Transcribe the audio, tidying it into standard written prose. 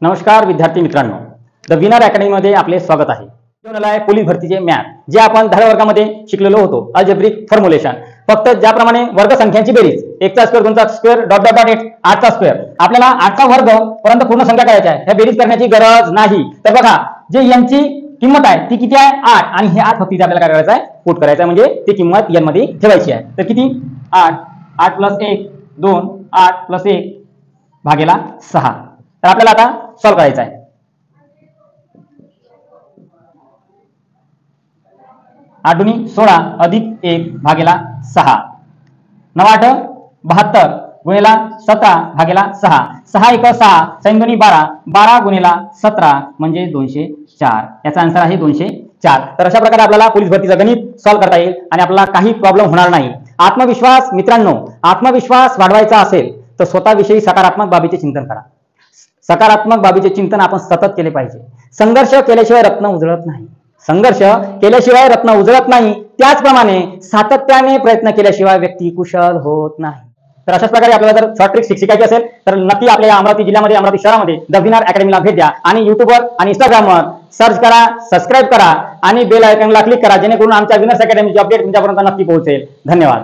नमस्कार विद्यार्थी मित्रांनो, द विनर अकॅडमीमध्ये आपले स्वागत आहे. पोलीस भरतीचे मॅथ जे आपण 10व्या वर्गामध्ये शिकलेलो होतो, अल्जेब्रिक फॉर्म्युलेशन. फक्त ज्याप्रमाणे वर्ग संख्यांची बेरीज 1चा स्क्वेअर 2चा स्क्वेअर डॉट डॉट डॉट 8चा स्क्वेअर, आपल्याला 8चा वर्ग पर्यंत पूर्ण संख्या करायची आहे. ह्या बेरीज करण्याची गरज नाही. तर बघा, जे यांची किंमत आहे ती किती आहे? 8. आणि हे 8 फक्त इथे आपल्याला काय करायचं आहे? पुट करायचं आहे, म्हणजे ती किंमत n मध्ये ठेवायची आहे. तर किती? 8 8 प्लस 1 2 8 प्लस 1 भागेला 6. तर आपल्याला आता सॉल्व करायचं आहे. 8 दुनी 16 अधिक 1 भागेला 6. 9 8 72 गुणिला 17 भागेला 6. 6 1 6 6 दुनी 12 12 गुणिला 17 म्हणजे 204. याचा आन्सर आहे 204. तर अशा प्रकारे आपल्याला पोलीस भरतीचं गणित सॉल्व करता येईल आणि आपल्याला काही प्रॉब्लेम होणार नाही. आत्मविश्वास मित्रांनो, आत्मविश्वास वाढवायचा असेल तर स्वतःविषयी सकारात्मक बाबीचे चिंतन करा. सकारात्मक बाबीचे चिंतन आपण सतत केले पाहिजे. संघर्ष केल्याशिवाय रत्न उजळत नाही. संघर्ष केल्याशिवाय रत्न उजळत नाही. त्याचप्रमाणे सातत्याने प्रयत्न केल्याशिवाय व्यक्ती कुशल होत नाही. तर अशाच प्रकारे आपल्याला जर शॉर्ट ट्रिक शिकायची असेल तर नक्की आपल्या अमरावती जिल्ह्यामध्ये, अमरावती शहरामध्ये द विनर अकॅडमीला भेट द्या आणि युट्यूबवर आणि इंस्टाग्रामवर सर्च करा, सबस्क्राईब करा आणि बेल आयकॉनला क्लिक करा, जेणेकरून आमच्या विनर्स अकॅडमीची अपडेट तुमच्यापर्यंत नक्की पोहोचेल. धन्यवाद.